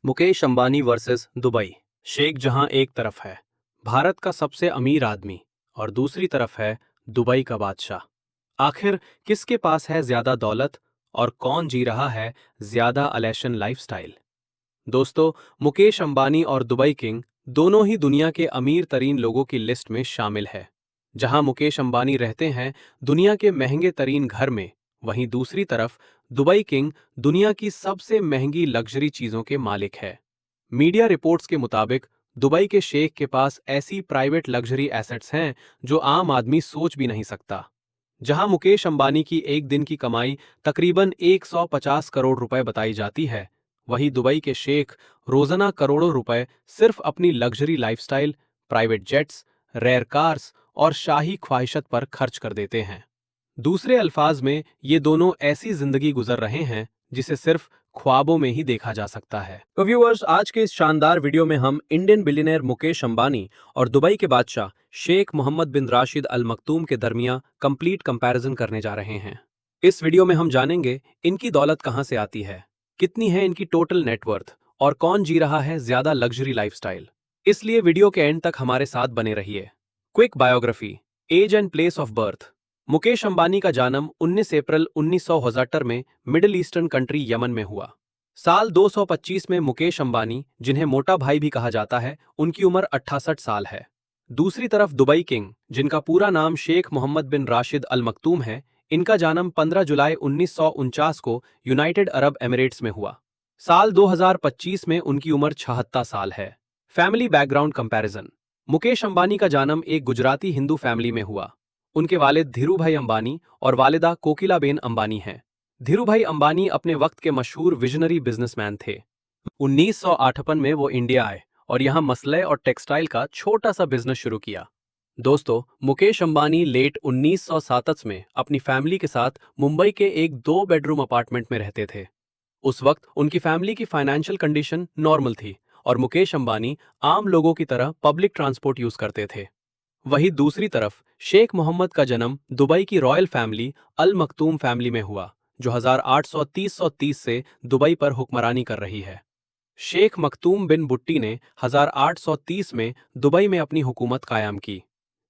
Mukesh Ambani versus Dubai. शेख जहां एक तरफ है, भारत का सबसे अमीर आदमी, और दूसरी तरफ है दुबई का बादशाह। आखिर किसके पास है ज्यादा दौलत और कौन जी रहा है ज्यादा अलेशन लाइफस्टाइल? दोस्तों, मुकेश अंबानी और दुबई किंग दोनों ही दुनिया के अमीर तरीन लोगों की लिस्ट में शामिल है। जहां मुकेश अंबानी रहते हैं दुनिया के महंगे तरीन घर में, वहीं दूसरी तरफ दुबई किंग दुनिया की सबसे महंगी लग्जरी चीजों के मालिक है। मीडिया रिपोर्ट्स के मुताबिक दुबई के शेख के पास ऐसी प्राइवेट लग्जरी एसेट्स हैं जो आम आदमी सोच भी नहीं सकता। जहां मुकेश अंबानी की एक दिन की कमाई तकरीबन 150 करोड़ रुपए बताई जाती है, वहीं दुबई के शेख रोजाना करोड़ों रुपए सिर्फ अपनी luxury lifestyle, private jets, rare cars और शाही ख्वाहिशत पर खर्च कर देते हैं। दूसरे अल्फाज में ये दोनों ऐसी जिंदगी गुजर रहे हैं जिसे सिर्फ ख्वाबों में ही देखा जा सकता है। तो व्यूअर्स, आज के इस शानदार वीडियो में हम इंडियन बिलियनर मुकेश अंबानी और दुबई के बादशाह शेख मोहम्मद बिन राशिद अल मखतूम के दरमियान कंप्लीट कंपैरिजन करने जा रहे हैं। इस वीडियो में हम जानेंगे इनकी दौलत कहां से आती है, कितनी है इनकी टोटल नेटवर्थ, और कौन जी रहा है ज्यादा लग्जरी लाइफस्टाइल। इसलिए वीडियो के एंड तक हमारे साथ बने रहिए। Quick biography, age and place of birth. Mukesh Ambani का जन्म 19 अप्रैल 1969 में मिडिल ईस्टर्न कंट्री यमन में हुआ। साल 225 में मुकेश अंबानी, जिन्हें मोटा भाई भी कहा जाता है, उनकी उम्र 68 साल है। दूसरी तरफ दुबई किंग, जिनका पूरा नाम शेख मोहम्मद बिन राशिद अल मखतूम है, इनका जन्म 15 जुलाई 1949 को यूनाइटेड अरब एमिरेट्स में हुआ। साल 2025 में उनकी उम्र 76 साल है। Family background comparison. Mukesh Ambani का जन्म एक गुजराती हिंदू फैमिली में हुआ। उनके वालिद धीरूभाई अंबानी और वालिदा कोकिलाबेन अंबानी हैं। धीरूभाई अंबानी अपने वक्त के मशहूर विजनरी बिजनेसमैन थे। 1958 में वो इंडिया आए और यहाँ मसले और टेक्सटाइल का छोटा सा बिजनेस शुरू किया। दोस्तों, मुकेश अंबानी लेट 1967 में अपनी फैमिली के साथ मुंबई के एक 2 बेडरूम अपार्टमेंट में रहते थे। उस वक्त उनकी फैमिली की फाइनेंशियल कंडीशन नॉर्मल थी और मुकेश अंबानी आम लोगों की तरह पब्लिक ट्रांसपोर्ट यूज करते थे। वहीं दूसरी तरफ शेख मोहम्मद का जन्म दुबई की रॉयल फैमिली अल मखतूम फैमिली में हुआ, जो 1830 से दुबई पर हुक्मरानी कर रही है। शेख मखतूम बिन बुट्टी ने 1830 में दुबई में अपनी हुकूमत कायम की।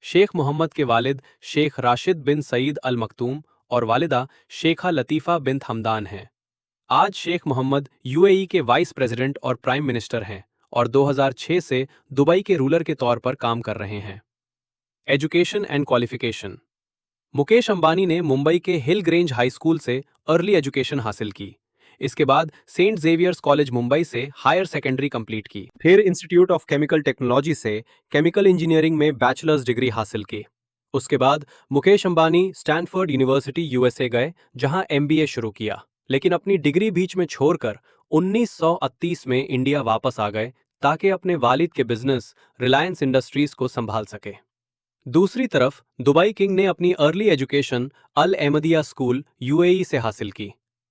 शेख मोहम्मद के वालिद शेख राशिद बिन सईद अल मखतूम और वालिदा शेखा लतीफ़ा बिन हमदान हैं। आज शेख मोहम्मद यूएई के वाइस प्रेसिडेंट और प्राइम मिनिस्टर हैं और 2006 से दुबई के रूलर के तौर पर काम कर रहे हैं। Education and qualification. Mukesh Ambani ने मुंबई के हिल ग्रेंज हाई स्कूल से अर्ली एजुकेशन हासिल की। इसके बाद सेंट जेवियर्स कॉलेज मुंबई से हायर सेकेंडरी कंप्लीट की। फिर इंस्टीट्यूट ऑफ केमिकल टेक्नोलॉजी से केमिकल इंजीनियरिंग में बैचलर्स डिग्री हासिल की। उसके बाद Mukesh Ambani Stanford university USA गए, जहां एमबीए शुरू किया, लेकिन अपनी डिग्री बीच में छोड़कर 1938 में इंडिया वापस आ गए ताकि अपने वालिद के बिजनेस रिलायंस इंडस्ट्रीज को संभाल सके। दूसरी तरफ दुबई किंग ने अपनी अर्ली एजुकेशन अल अहमदिया स्कूल यूएई से हासिल की।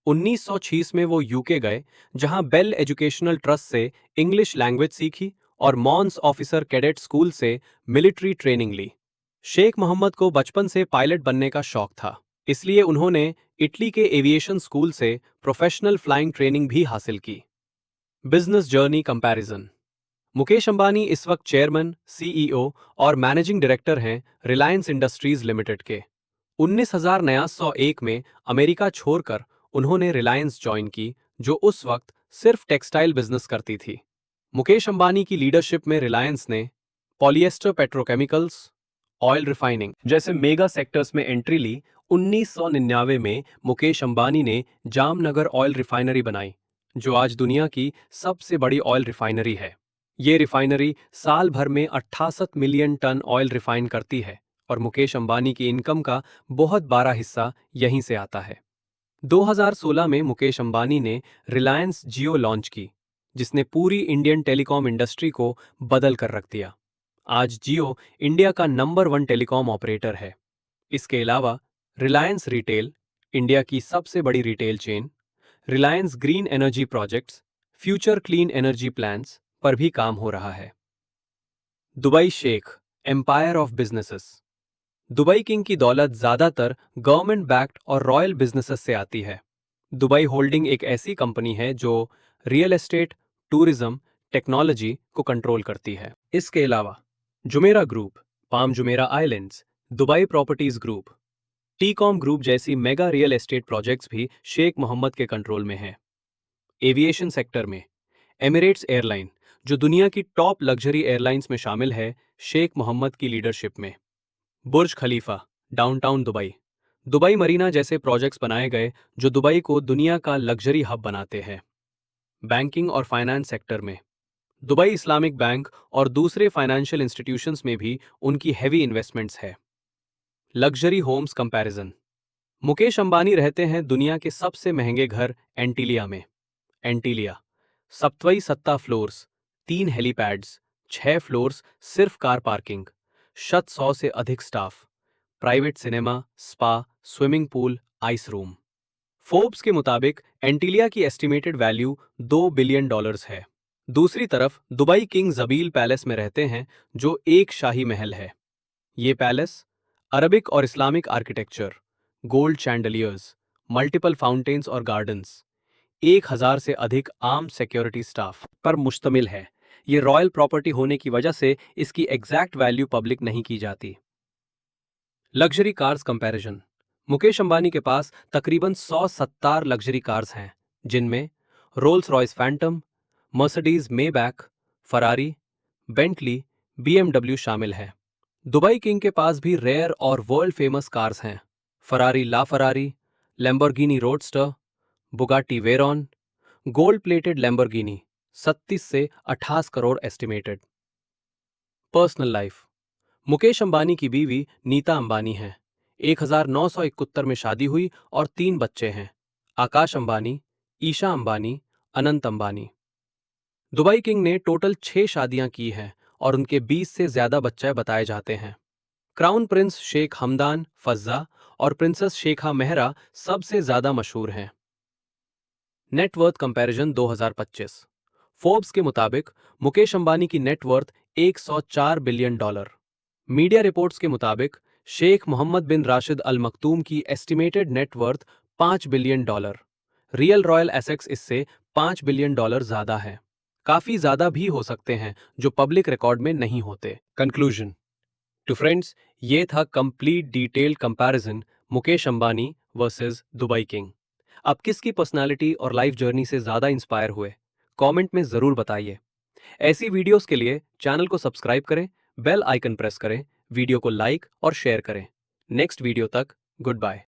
1906 में वो यूके गए, जहां बेल एजुकेशनल ट्रस्ट से इंग्लिश लैंग्वेज सीखी और मॉन्स ऑफिसर कैडेट स्कूल से मिलिट्री ट्रेनिंग ली। शेख मोहम्मद को बचपन से पायलट बनने का शौक था, इसलिए उन्होंने इटली के एविएशन स्कूल से प्रोफेशनल फ्लाइंग ट्रेनिंग भी हासिल की। Business journey comparison. Mukesh Ambani इस वक्त चेयरमैन, सीईओ और मैनेजिंग डायरेक्टर हैं रिलायंस इंडस्ट्रीज लिमिटेड के। 1901 में अमेरिका छोड़कर उन्होंने रिलायंस ज्वाइन की, जो उस वक्त सिर्फ टेक्सटाइल बिजनेस करती थी। मुकेश अंबानी की लीडरशिप में रिलायंस ने पॉलिएस्टर पेट्रोकेमिकल्स, ऑयल रिफाइनिंग जैसे मेगा सेक्टर्स में एंट्री ली। 1999 में मुकेश अंबानी ने जामनगर ऑयल रिफाइनरी बनाई, जो आज दुनिया की सबसे बड़ी ऑयल रिफाइनरी है। ये रिफाइनरी साल भर में 68 मिलियन टन ऑयल रिफाइन करती है और मुकेश अंबानी की इनकम का बहुत बड़ा हिस्सा यहीं से आता है। 2016 में मुकेश अंबानी ने रिलायंस जियो लॉन्च की, जिसने पूरी इंडियन टेलीकॉम इंडस्ट्री को बदल कर रख दिया। आज जियो इंडिया का नंबर 1 टेलीकॉम ऑपरेटर है। इसके अलावा रिलायंस रिटेल, इंडिया की सबसे बड़ी retail chain, Reliance Green Energy projects, future clean energy plans पर भी काम हो रहा है। दुबई शेख, empire of businesses. Dubai king की दौलत ज्यादातर गवर्नमेंट बैक्ड और रॉयल बिजनेसेस से आती है। दुबई होल्डिंग एक ऐसी कंपनी है जो रियल एस्टेट, टूरिज्म, टेक्नोलॉजी को कंट्रोल करती है। इसके अलावा Jumeirah group, Palm Jumeirah islands, Dubai properties group, Tecom group जैसी मेगा रियल एस्टेट प्रोजेक्ट्स भी शेख मोहम्मद के कंट्रोल में हैं। एविएशन सेक्टर में एमिरेट्स एयरलाइन, जो दुनिया की टॉप लग्जरी एयरलाइंस में शामिल है, शेख मोहम्मद की लीडरशिप में। बुर्ज खलीफा, डाउनटाउन दुबई, दुबई मरीना जैसे प्रोजेक्ट्स बनाए गए जो दुबई को दुनिया का लग्जरी हब बनाते हैं। बैंकिंग और फाइनेंस सेक्टर में दुबई इस्लामिक बैंक और दूसरे फाइनेंशियल इंस्टीट्यूशंस में भी उनकी हैवी इन्वेस्टमेंट्स है। Luxury homes comparison, Mukesh Ambani रहते हैं दुनिया के सबसे महंगे घर एंटीलिया में। एंटीलिया 27 फ्लोर्स, 3 हेलीपैड्स, 6 फ्लोर्स सिर्फ कार पार्किंग, शत 100 से अधिक staff, private cinema, spa, swimming pool, ice room. Forbes के मुताबिक एंटीलिया की एस्टिमेटेड वैल्यू $2 बिलियन है। दूसरी तरफ दुबई किंग जबील पैलेस में रहते हैं, जो एक शाही महल है। ये पैलेस अरबिक और Islamic architecture, gold chandeliers, multiple fountains और गार्डन्स, 1000 से अधिक आर्म सिक्योरिटी स्टाफ पर मुश्तमिल है। ये रॉयल प्रॉपर्टी होने की वजह से इसकी एग्जैक्ट वैल्यू पब्लिक नहीं की जाती। Luxury cars comparison, Mukesh Ambani के पास तकरीबन 170 लग्जरी कार्स हैं, जिनमें Rolls Royce Phantom, Mercedes Maybach, Ferrari, Bentley, BMW शामिल है। दुबई किंग के पास भी रेयर और वर्ल्ड फेमस कार्स हैं, Ferrari la Ferrari, Lamborghini roadster, Bugatti Veyron, gold plated Lamborghini, 37 से 28 crore estimated. Personal life, Mukesh Ambani की बीवी नीता अंबानी हैं। 1971 में शादी हुई और 3 बच्चे हैं, आकाश अंबानी, ईशा अंबानी, अनंत अंबानी। दुबई किंग ने टोटल 6 शादियां की हैं और उनके 20 से ज्यादा बच्चे बताए जाते हैं। क्राउन प्रिंस शेख हमदान फज्जा और प्रिंसेस शेखा मेहरा सबसे ज्यादा मशहूर हैं। नेटवर्थ कंपैरिजन 2025, फोर्ब्स के मुताबिक मुकेश अंबानी की नेटवर्थ $104 बिलियन। मीडिया रिपोर्ट्स के मुताबिक शेख मोहम्मद बिन राशिद अल मखतूम की estimated net worth $5 billion. Real royal assets इससे $5 बिलियन ज्यादा है। काफी ज्यादा भी हो सकते हैं जो पब्लिक रिकॉर्ड में नहीं होते। कंक्लूजन टू फ्रेंड्स, ये था complete detailed comparison Mukesh Ambani versus Dubai king. आप किसकी पर्सनालिटी और लाइफ जर्नी से ज्यादा इंस्पायर हुए, कमेंट में जरूर बताइए। ऐसी वीडियोस के लिए चैनल को सब्सक्राइब करें, बेल आइकन प्रेस करें, वीडियो को लाइक और शेयर करें। नेक्स्ट वीडियो तक गुड बाय।